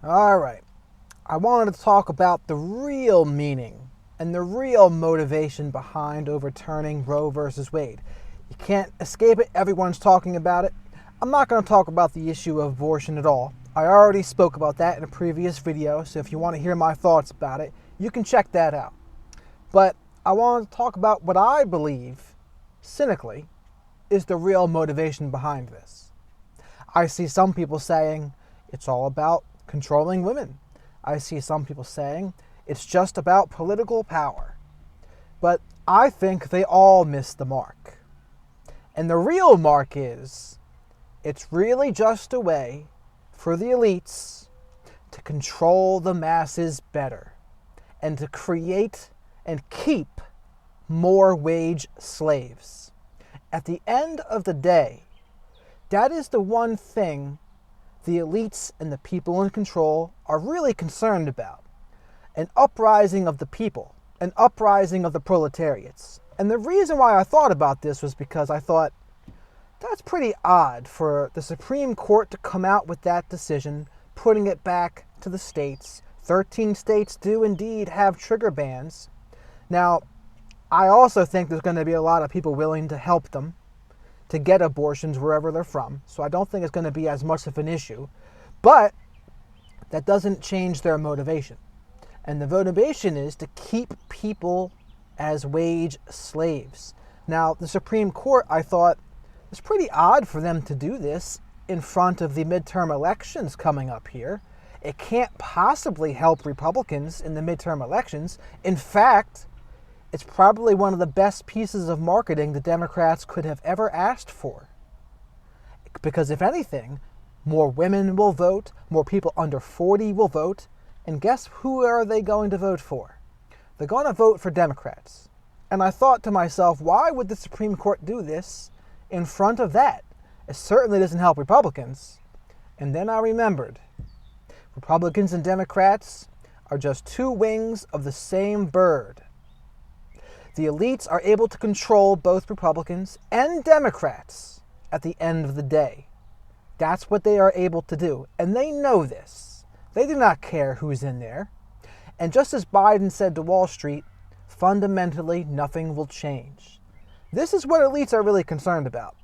All right. I wanted to talk about the real meaning and the real motivation behind overturning Roe versus Wade. You can't escape it. Everyone's talking about it. I'm not going to talk about the issue of abortion at all. I already spoke about that in a previous video, so if you want to hear my thoughts about it, you can check that out. But I want to talk about what I believe, cynically, is the real motivation behind this. I see some people saying it's all about controlling women. I see some people saying it's just about political power. But I think they all miss the mark. And the real mark is, it's really just a way for the elites to control the masses better and to create and keep more wage slaves. At the end of the day, that is the one thing the elites and the people in control are really concerned about. An uprising of the people, an uprising of the proletariats. And the reason why I thought about this was because I thought, that's pretty odd for the Supreme Court to come out with that decision, putting it back to the states. 13 states do indeed have trigger bans. Now, I also think there's going to be a lot of people willing to help them to get abortions wherever they're from. So I don't think it's going to be as much of an issue. But that doesn't change their motivation. And the motivation is to keep people as wage slaves. Now, the Supreme Court, I thought, it's pretty odd for them to do this in front of the midterm elections coming up here. It can't possibly help Republicans in the midterm elections. In fact, it's probably one of the best pieces of marketing the Democrats could have ever asked for. Because if anything, more women will vote, more people under 40 will vote, and guess who are they going to vote for? They're going to vote for Democrats. And I thought to myself, why would the Supreme Court do this in front of that? It certainly doesn't help Republicans. And then I remembered, Republicans and Democrats are just two wings of the same bird. The elites are able to control both Republicans and Democrats at the end of the day. That's what they are able to do. And they know this. They do not care who's in there. And just as Biden said to Wall Street, fundamentally nothing will change. This is what elites are really concerned about.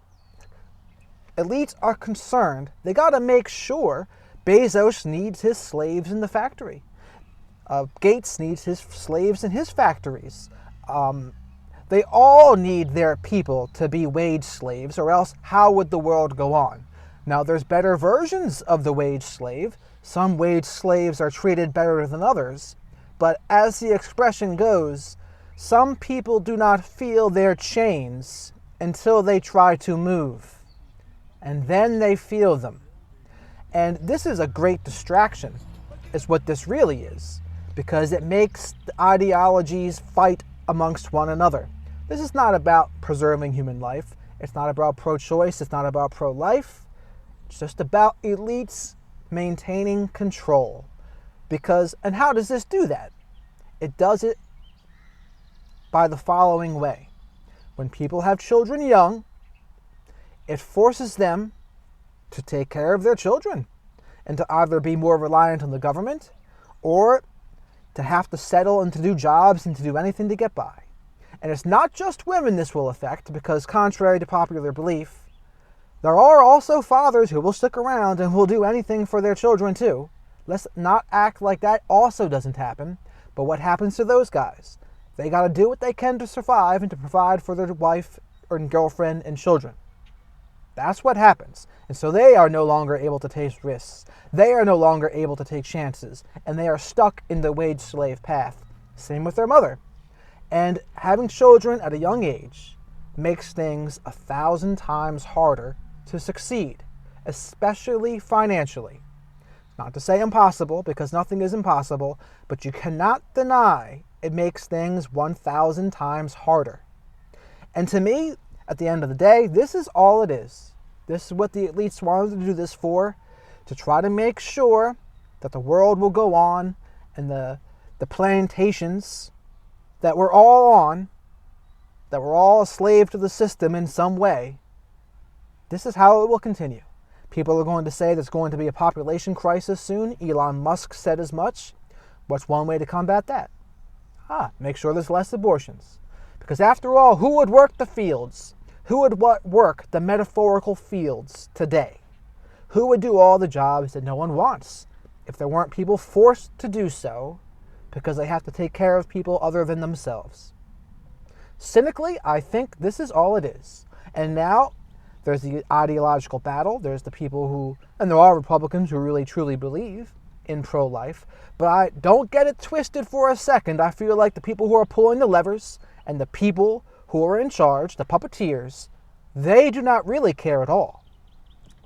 Elites are concerned. They got to make sure Bezos needs his slaves in the factory. Gates needs his slaves in his factories. They all need their people to be wage slaves, or else how would the world go on? Now, there's better versions of the wage slave. Some wage slaves are treated better than others. But as the expression goes, some people do not feel their chains until they try to move. And then they feel them. And this is a great distraction, is what this really is, because it makes the ideologies fight amongst one another. This is not about preserving human life. It's not about pro-choice. It's not about pro-life. It's just about elites maintaining control. And how does this do that? It does it by the following way. When people have children young, it forces them to take care of their children and to either be more reliant on the government or to have to settle and to do jobs and to do anything to get by. And it's not just women this will affect, because contrary to popular belief, there are also fathers who will stick around and will do anything for their children too. Let's not act like that also doesn't happen. But what happens to those guys? They got to do what they can to survive and to provide for their wife or girlfriend and children. That's what happens. And so they are no longer able to take risks. They are no longer able to take chances. And they are stuck in the wage slave path. Same with their mother. And having children at a young age makes things 1,000 times harder to succeed, especially financially. Not to say impossible, because nothing is impossible, but you cannot deny it makes things 1,000 times harder. And to me, at the end of the day, this is all it is. This is what the elites wanted to do this for, to try to make sure that the world will go on and the plantations that we're all on, that we're all a slave to the system in some way, this is how it will continue. People are going to say there's going to be a population crisis soon. Elon Musk said as much. What's one way to combat that? Make sure there's less abortions. Because after all, who would work the fields? Who would work the metaphorical fields today? Who would do all the jobs that no one wants if there weren't people forced to do so because they have to take care of people other than themselves? Cynically, I think this is all it is. And now there's the ideological battle. There's the people who, and there are Republicans who really truly believe in pro-life, but I don't get it twisted for a second. I feel like the people who are pulling the levers and the people who are in charge, the puppeteers, they do not really care at all.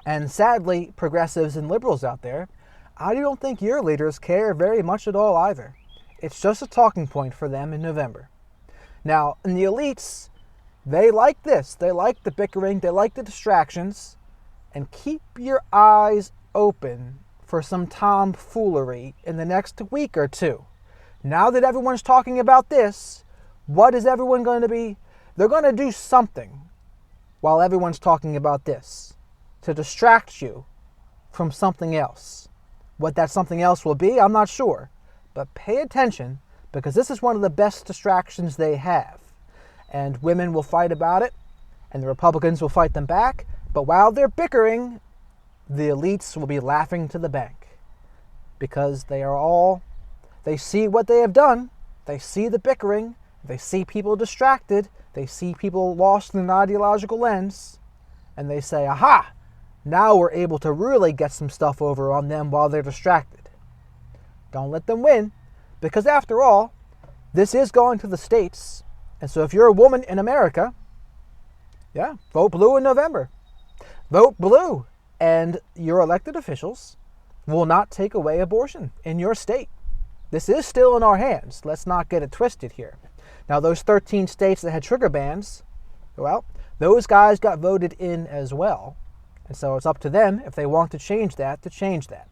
And sadly, progressives and liberals out there, I don't think your leaders care very much at all either. It's just a talking point for them in November. Now, in the elites, they like this. They like the bickering. They like the distractions. And keep your eyes open for some tomfoolery in the next week or two. Now that everyone's talking about this, what is everyone going to be? They're going to do something while everyone's talking about this to distract you from something else. What that something else will be, I'm not sure. But pay attention, because this is one of the best distractions they have. And women will fight about it, and the Republicans will fight them back. But while they're bickering, the elites will be laughing to the bank. Because they see what they have done. They see the bickering. They see people distracted. They see people lost in an ideological lens. And they say, aha! Now we're able to really get some stuff over on them while they're distracted. Don't let them win, because after all, this is going to the states. And so if you're a woman in America, vote blue in November. Vote blue, and your elected officials will not take away abortion in your state. This is still in our hands. Let's not get it twisted here. Now, those 13 states that had trigger bans, well, those guys got voted in as well. And so it's up to them, if they want to change that, to change that.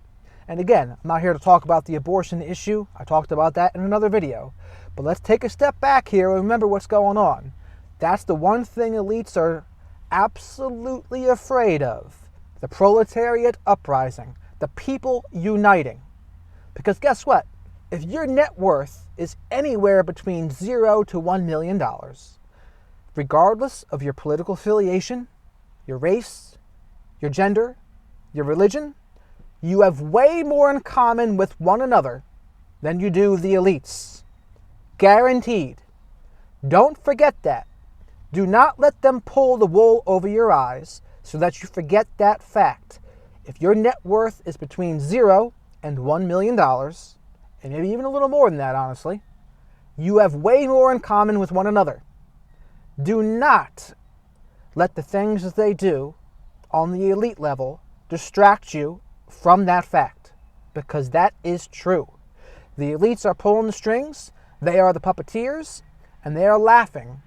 And again, I'm not here to talk about the abortion issue. I talked about that in another video. But let's take a step back here and remember what's going on. That's the one thing elites are absolutely afraid of. The proletariat uprising. The people uniting. Because guess what? If your net worth is anywhere between $0 to $1 million, regardless of your political affiliation, your race, your gender, your religion, you have way more in common with one another than you do the elites. Guaranteed. Don't forget that. Do not let them pull the wool over your eyes so that you forget that fact. If your net worth is between $0 and $1 million, and maybe even a little more than that, honestly, you have way more in common with one another. Do not let the things that they do on the elite level distract you from that fact, because that is true. The elites are pulling the strings, they are the puppeteers, and they are laughing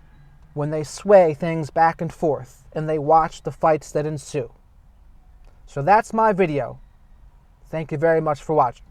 when they sway things back and forth and they watch the fights that ensue. So that's my video. Thank you very much for watching.